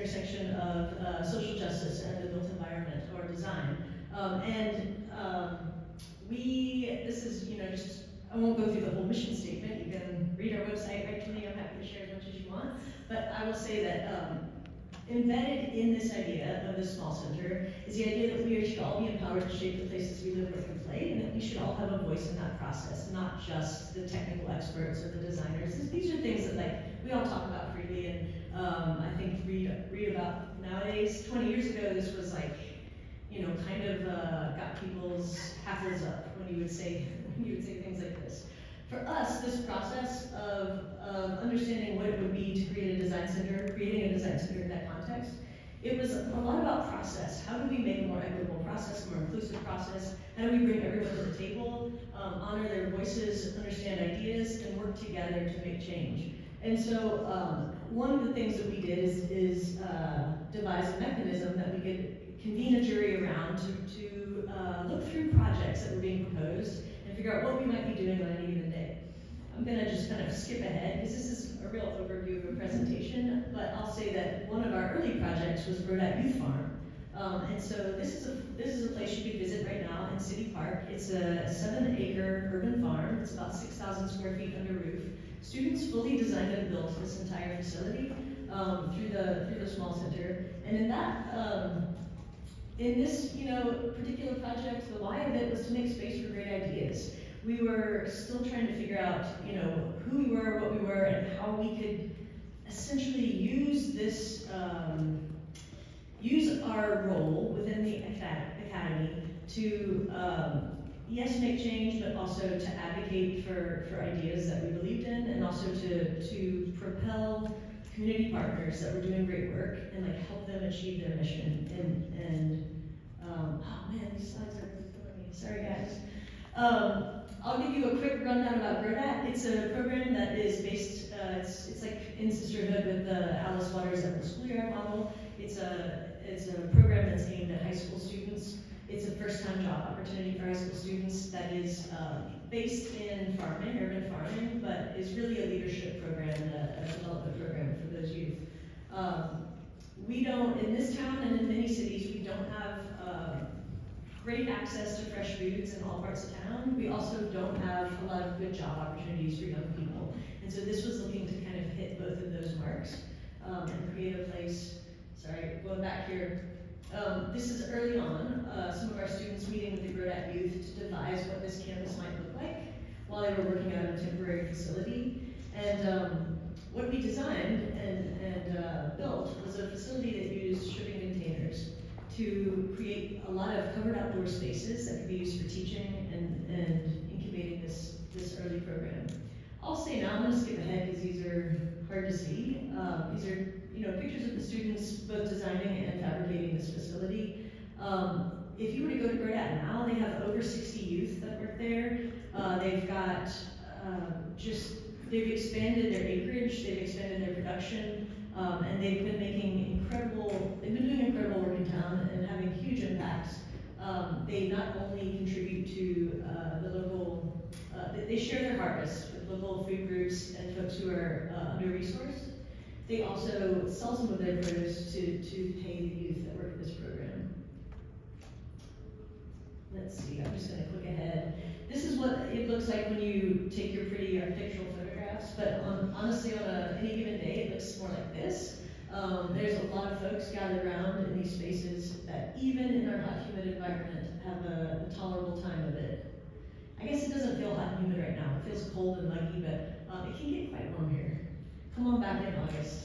intersection of social justice and the built environment or design. This is, just, I won't go through the whole mission statement. You can read our website, write to me, I'm happy to share as much as you want. But I will say that embedded in this idea of the small center is the idea that we should all be empowered to shape the places we live, work, and play, and that we should all have a voice in that process, not just the technical experts or the designers. These are things that we all talk about freely, and I think read about nowadays. 20 years ago, this was kind of got people's hackles up when you would say things like this. For us, this process of understanding what it would be to creating a design center in that context, it was a lot about process. How do we make a more equitable process, a more inclusive process? How do we bring everyone to the table, honor their voices, understand ideas, and work together to make change? And so one of the things that we did is devise a mechanism that we could convene a jury around to look through projects that were being proposed and figure out what we might be doing on any given day. I'm going to just kind of skip ahead because this is a real overview of a presentation, but I'll say that one of our early projects was Brodat Youth Farm. And so this is a place you could visit right now in City Park. It's a 7-acre urban farm. It's about 6,000 square feet under roof. Students fully designed and built this entire facility through the small center. And in this particular project, the why of it was to make space for great ideas. We were still trying to figure out who we were, what we were, and how we could essentially use this, use our role within the academy to yes, make change, but also to advocate for ideas that we believed in, and also to propel community partners that were doing great work and help them achieve their mission. Oh man, these slides are killing me. Sorry guys. I'll give you a quick rundown about Brodat. It's a program that is based, it's like in sisterhood with the Alice Waters Emerald Schoolyard model. It's a program that's aimed at high school students. It's a first-time job opportunity for high school students that is based in farming, urban farming, but is really a leadership program, a development program for those youth. We don't, in this town and in many cities, we don't have great access to fresh foods in all parts of town. We also don't have a lot of good job opportunities for young people. And so this was looking to kind of hit both of those marks and create a place. Sorry, going back here. This is early on, some of our students meeting with the Brodat youth to devise what this campus might look like while they were working out of a temporary facility. And what we designed and built was a facility that used shipping containers to create a lot of covered outdoor spaces that could be used for teaching and incubating this early program. I'll say now, I'm going to skip ahead because these are hard to see. These are pictures of the students both designing and fabricating this facility. If you were to go to Brodat now, they have over 60 youth that work there. They've got they've expanded their acreage, they've expanded their production, and they've been doing incredible work in town and having huge impacts. They not only contribute to the local, they share their harvest with local food groups and folks who are under-resourced. They also sell some of their produce to pay the youth that work at this program. Let's see, I'm just going to click ahead. This is what it looks like when you take your pretty architectural photographs, but honestly, on any given day, it looks more like this. There's a lot of folks gathered around in these spaces that even in our hot, humid environment have a tolerable time of it. I guess it doesn't feel hot and humid right now. It feels cold and muggy, but it can get quite warm here. Come on back in August.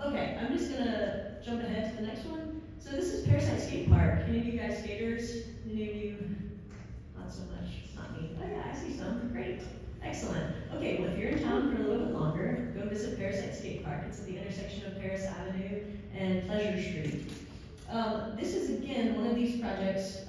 Okay, I'm just gonna jump ahead to the next one. So this is Parasite Skate Park. Any of you guys skaters? Any of you? Not so much, not me. Oh yeah, I see some, great. Excellent. Okay, well if you're in town for a little bit longer, go visit Parasite Skate Park. It's at the intersection of Paris Avenue and Pleasure Street. This is again one of these projects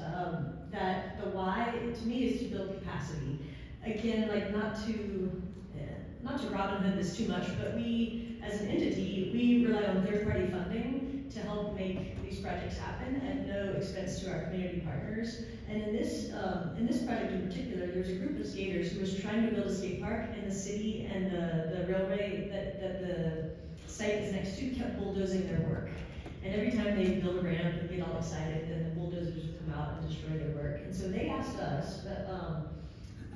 that the why to me is to build capacity. Again, not to Robin Hood this too much, but we, as an entity, we rely on third-party funding to help make these projects happen at no expense to our community partners. And in this project in particular, there was a group of skaters who was trying to build a skate park in the city and the railway that site is next to kept bulldozing their work. And every time they build a ramp and get all excited, then the bulldozers would come out and destroy their work. And so they asked us, but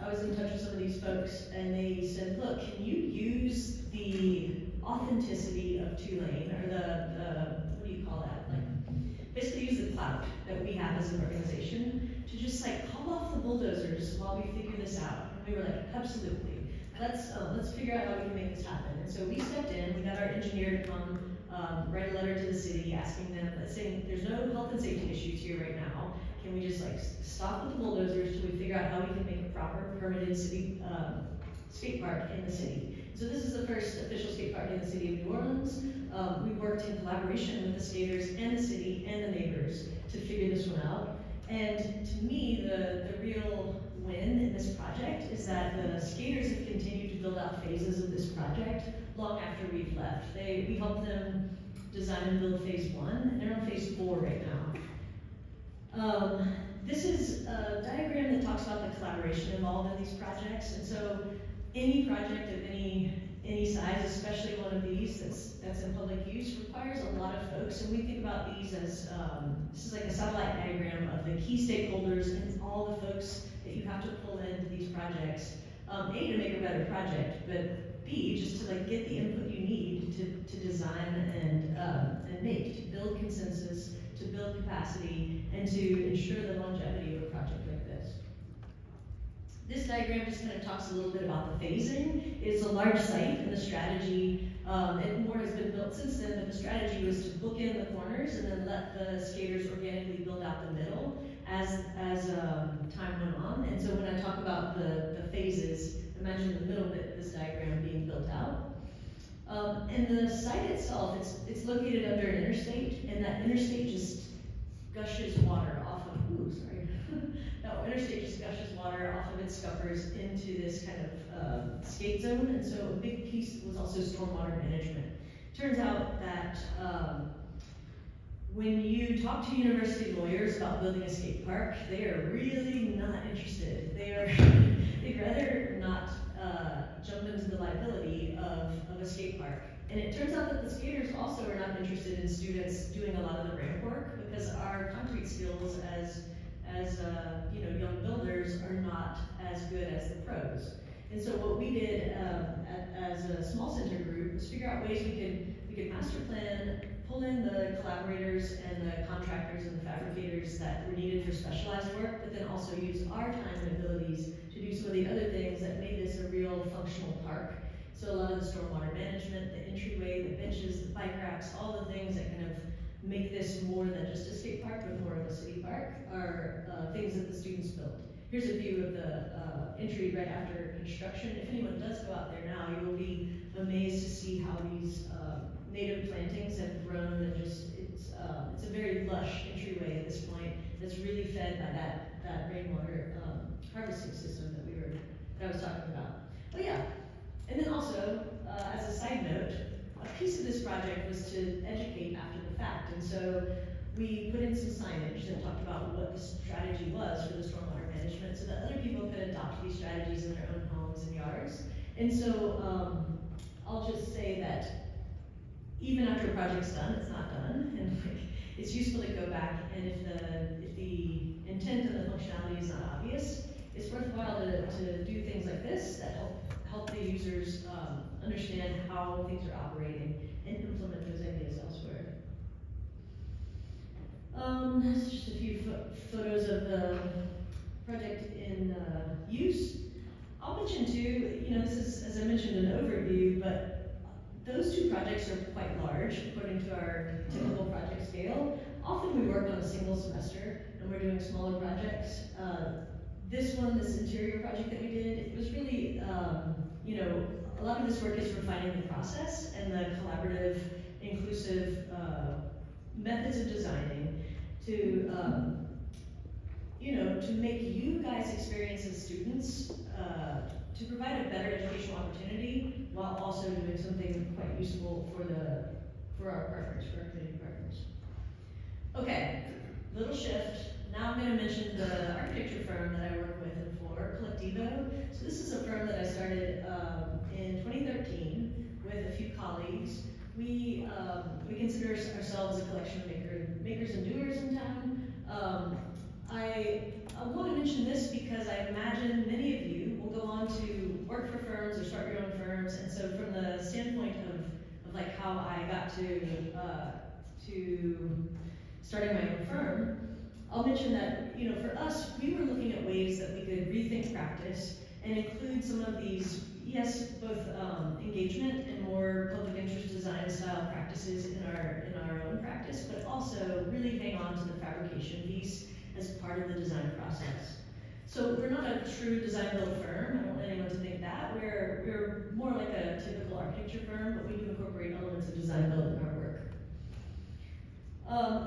I was in touch with some of these folks, and they said, look, can you use the authenticity of Tulane, or the what do you call that? Like, basically use the clout that we have as an organization to just like call off the bulldozers while we figure this out. And we were like, absolutely. Let's figure out how we can make this happen. And so we stepped in, we got our engineer to come write a letter to the city asking them, saying there's no health and safety issues here right now. Can we just like stop with the bulldozers till we figure out how we can make a proper permitted city skate park in the city? So this is the first official skate park in the city of New Orleans. We worked in collaboration with the skaters and the city and the neighbors to figure this one out. And to me, the real win in this project is that the skaters have continued to build out phases of this project long after we've left. We helped them design and build phase 1, and they're on phase 4 right now. This is a diagram that talks about the collaboration involved in these projects, and so any project of any size, especially one of these that's in public use, requires a lot of folks, and we think about these as, this is like a satellite diagram of the key stakeholders and all the folks that you have to pull into these projects, A, to make a better project, but B, just to like get the input you need to design and make, to build consensus, to build capacity, and to ensure the longevity of a project like this. This diagram just kind of talks a little bit about the phasing. It's a large site, and the strategy, and more has been built since then, but the strategy was to book in the corners and then let the skaters organically build out the middle as time went on. And so when I talk about the phases, imagine the middle bit of this diagram being built out. And the site itself, it's located under an interstate, and that interstate just gushes water off of, that interstate just gushes water off of its scuppers into this kind of skate zone, and so a big piece was also stormwater management. Turns out that when you talk to university lawyers about building a skate park, they are really not interested. They'd rather not jump into the liability of a skate park. And it turns out that the skaters also are not interested in students doing a lot of the ramp work, because our concrete skills as young builders are not as good as the pros. And so what we did as a small center group was figure out ways we could master plan, pull in the collaborators and the contractors and the fabricators that were needed for specialized work, but then also use our time and abilities to do some of the other things that made this a real functional park. So a lot of the stormwater management, the entryway, the benches, the bike racks, all the things that kind of make this more than just a skate park, but more of a city park, are things that the students built. Here's a view of the entry right after construction. If anyone does go out there now, you will be amazed to see how these native plantings have grown, and just it's a very lush entryway at this point that's really fed by that rainwater harvesting system that I was talking about. Oh yeah, and then also as a side note, a piece of this project was to educate after the fact, and so we put in some signage that talked about what the strategy was for the stormwater management, so that other people could adopt these strategies in their own homes and yards. And so I'll just say that even after a project's done, it's not done, and it's useful to go back, and if the intent and the functionality is not obvious, it's worthwhile to do things like this that help the users understand how things are operating and implement those ideas elsewhere. That's just a few photos of the project in use. I'll mention too, this is, as I mentioned, an overview, but those two projects are quite large according to our typical project scale. Often we work on a single semester and we're doing smaller projects. This one, this interior project that we did, it was really, a lot of this work is refining the process and the collaborative, inclusive methods of designing to make you guys experience as students, to provide a better educational opportunity while also doing something quite useful for our partners, for our community partners. Okay, little shift. Now I'm going to mention the architecture firm that I work with and for, Collectivo. So this is a firm that I started in 2013 with a few colleagues. we consider ourselves a collection of makers and doers in town. I want to mention this because I imagine many of you will go on to work for firms or start your own firms, and so from the standpoint of like how I got to starting my own firm, I'll mention that, you know, for us, we were looking at ways that we could rethink practice and include some of these, yes, both engagement and more public interest design style practices in our own practice, but also really hang on to the fabrication piece as part of the design process. So we're not a true design build firm. I don't want anyone to think that. We're more like a typical architecture firm, but we do incorporate elements of design build in our work.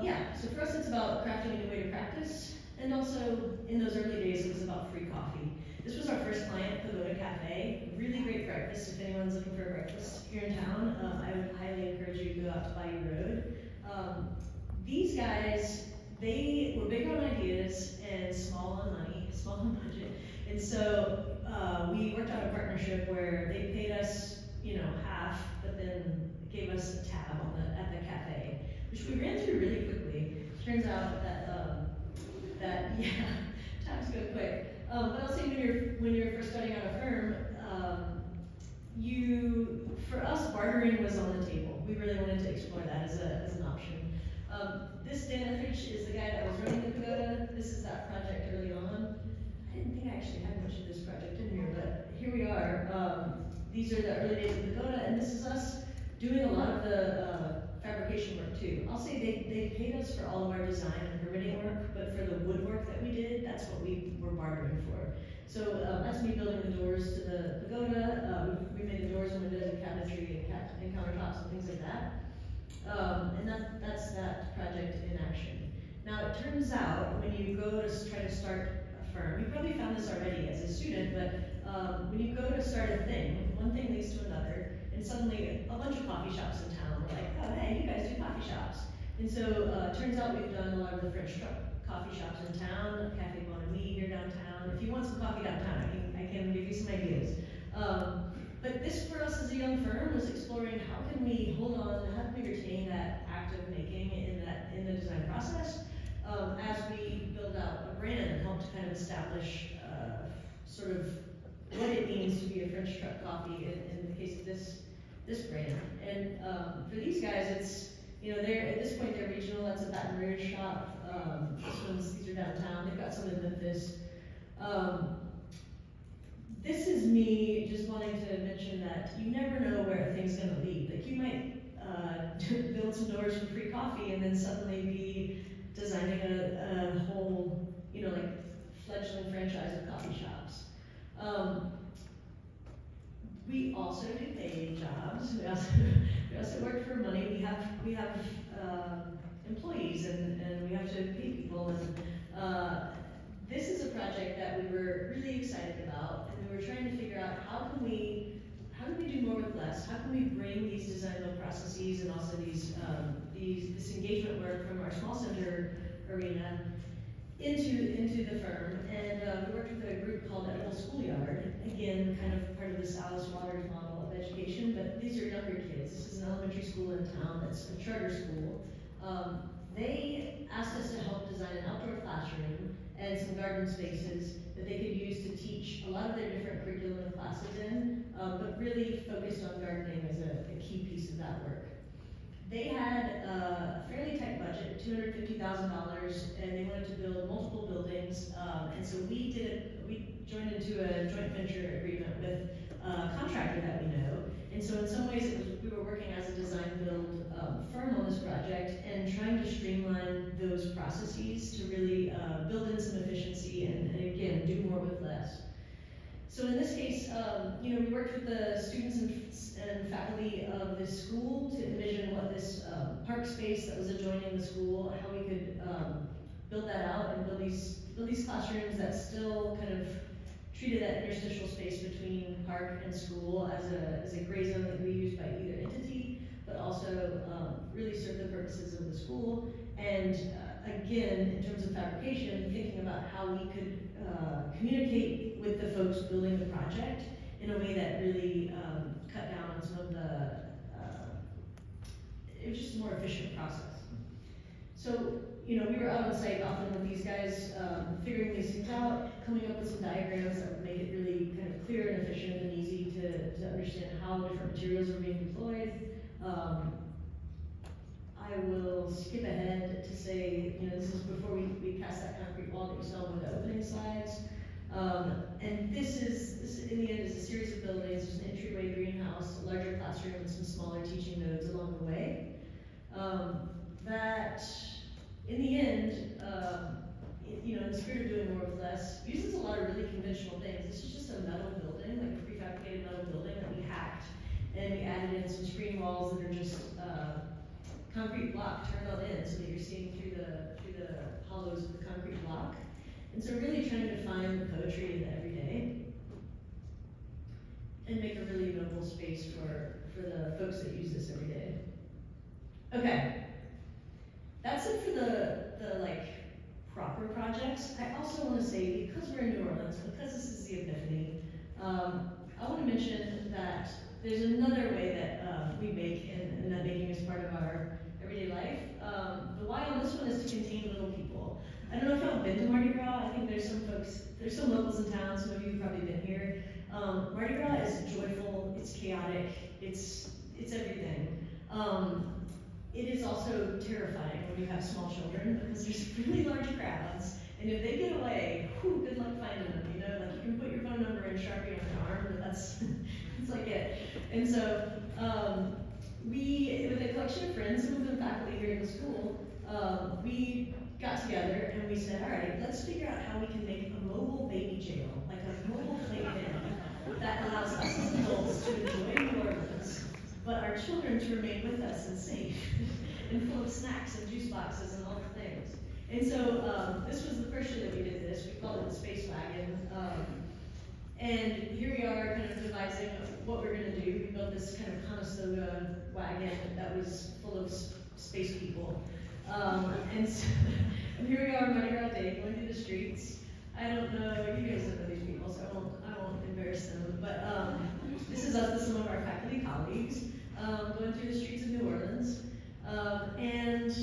Yeah, so for us it's about crafting a new way to practice, and also in those early days it was about free coffee. This was our first client, Pagoda Cafe. Really great breakfast. If anyone's looking for a breakfast here in town, I would highly encourage you to go out to Bayou Road. These guys, they were big on ideas and small on money, small on budget, and so we worked out a partnership where they paid us, you know, half, but then gave us a tab on at the cafe, which we ran through really quickly. Turns out that yeah, times go quick. But I'll say when you're first starting out a firm, for us bartering was on the table. We really wanted to explore that as an option. This Dan Etheridge is the guy that was running the pagoda. This is that project early on. I didn't think I actually had much of this project in here, but here we are. These are the early days of the pagoda, and this is us doing a lot of the fabrication work too. I'll say they paid us for all of our design and permitting work, but for the woodwork that we did, that's what we were bartering for. So that's me building the doors to the pagoda. We made the doors and windows and cabinetry and countertops and things like that. And that's that project in action. Now it turns out when you go to try to start a firm, you probably found this already as a student, but when you go to start a thing, one thing leads to another, and suddenly a bunch of coffee shops in town were like, oh hey, you guys do coffee shops. And so it turns out we've done a lot of the French coffee shops in town, Cafe Bon Ami here downtown. If you want some coffee downtown, I can give you some ideas. But this for us as a young firm was exploring how can we hold on, how can we retain that act of making in the design process as we build out a brand and help to kind of establish sort of what it means to be a French truck coffee in the case of this brand. And for these guys, it's, you know, they're at this point they're regional. That's a Baton Rouge shop. These are downtown. They've got some in Memphis. This is me just wanting to mention that you never know where a thing's going to lead. Like you might build some doors for free coffee and then suddenly be designing a whole, you know, like fledgling franchise of coffee shops. We also do paid jobs. We also work for money. We have employees and we have to pay people. And this is a project that we were really excited about, and we were trying to figure out how can we do more with less? How can we bring these design build processes and also this engagement work from our small center arena into the firm? And we worked with a group called Edible Schoolyard, again, kind of part of this Alice Waters model of education, but these are younger kids. This is an elementary school in town that's a charter school. They asked us to help design an outdoor classroom and some garden spaces that they could use to teach a lot of their different curriculum and classes in, but really focused on gardening as a key piece of that work. They had a fairly tight budget, $250,000, and they wanted to build multiple buildings, and so we joined into a joint venture agreement with a contractor that we know, and so in some ways we were working as a design build firm on this project and trying to streamline those processes to really build in some efficiency and again, do more with less. So in this case, you know, we worked with the students and faculty of this school to envision what this park space that was adjoining the school, how we could build that out and build these classrooms that still kind of treated that interstitial space between park and school as a gray zone that we used by either entity, but also really serve the purposes of the school. And again, in terms of fabrication, thinking about how we could communicate with the folks building the project in a way that really cut down on some of the it was just a more efficient process. So, you know, we were out on site often with these guys, figuring these things out, coming up with some diagrams that would make it really kind of clear and efficient and easy to understand how different materials were being deployed. I will skip ahead to say, you know, this is before we cast that concrete wall that you saw with the opening slides. And this in the end is a series of buildings. There's an entryway greenhouse, a larger classroom, and some smaller teaching nodes along the way. That, in the end, you know, in the spirit of doing more with less, uses a lot of really conventional things. This is just a metal building, like a prefabricated metal building that we hacked, and we added in some screen walls that are just concrete block turned on in, so that you're seeing through the hollows of the concrete block. And so really trying to find the poetry in the everyday and make a really noble space for the folks that use this every day. Okay, that's it for the like proper projects. I also want to say, because we're in New Orleans, because this is the Epiphany, I want to mention that there's another way that we make, and that making is part of our everyday life. The why on this one is to contain little people. I don't know if y'all have been to Mardi Gras. I think there's some folks, there's some locals in town, some of you have probably been here. Mardi Gras is joyful, it's chaotic, it's everything. It is also terrifying when you have small children, because there's really large crowds, and if they get away, whew, good luck finding them. You know, like you can put your phone number and Sharpie on your arm, but that's like it. And so we, with a collection of friends, some of them faculty here in the school, we got together and we said, all right, let's figure out how we can make a mobile baby jail, like a mobile playpen that allows us as adults to enjoy New Orleans, but our children to remain with us and safe, and full of snacks and juice boxes and all the things. And so this was the first year that we did this. We called it the Space Wagon. And here we are kind of devising what we're going to do. We built this kind of Conestoga wagon that was full of space people. And here we are on Mardi Gras Day, going through the streets. I don't know, you guys don't know these people, so I won't embarrass them. But this is us with some of our faculty colleagues going through the streets of New Orleans. And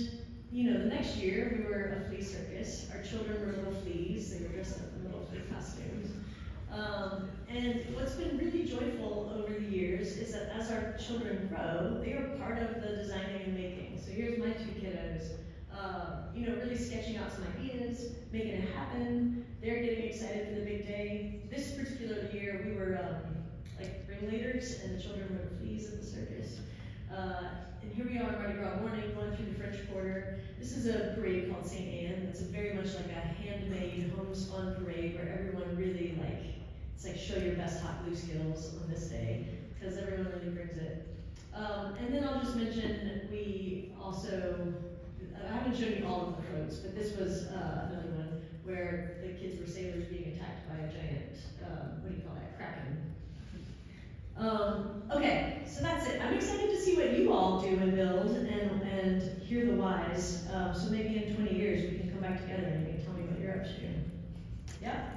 you know, the next year we were a flea circus. Our children were little fleas. They were dressed up in little flea costumes. And what's been really joyful over the years is that as our children grow, they are part of the designing and making. So here's my two kiddos, you know, really sketching out some ideas, making it happen. They're getting excited for the big day. This particular year, we were like ringleaders, and the children were the fleas of the circus. And here we are on Mardi Gras morning, going through the French Quarter. This is a parade called St. Anne. It's very much like a handmade, homespun parade where everyone really it's like show your best hot glue skills on this day, because everyone really brings it. And then I'll just mention, we also, I haven't shown you all of the floats, but this was another one where the kids were sailors being attacked by a giant, what do you call that, kraken. Okay, so that's it. I'm excited to see what you all do and build and hear the whys. So maybe in 20 years we can come back together and you can tell me what you're up to. Yeah?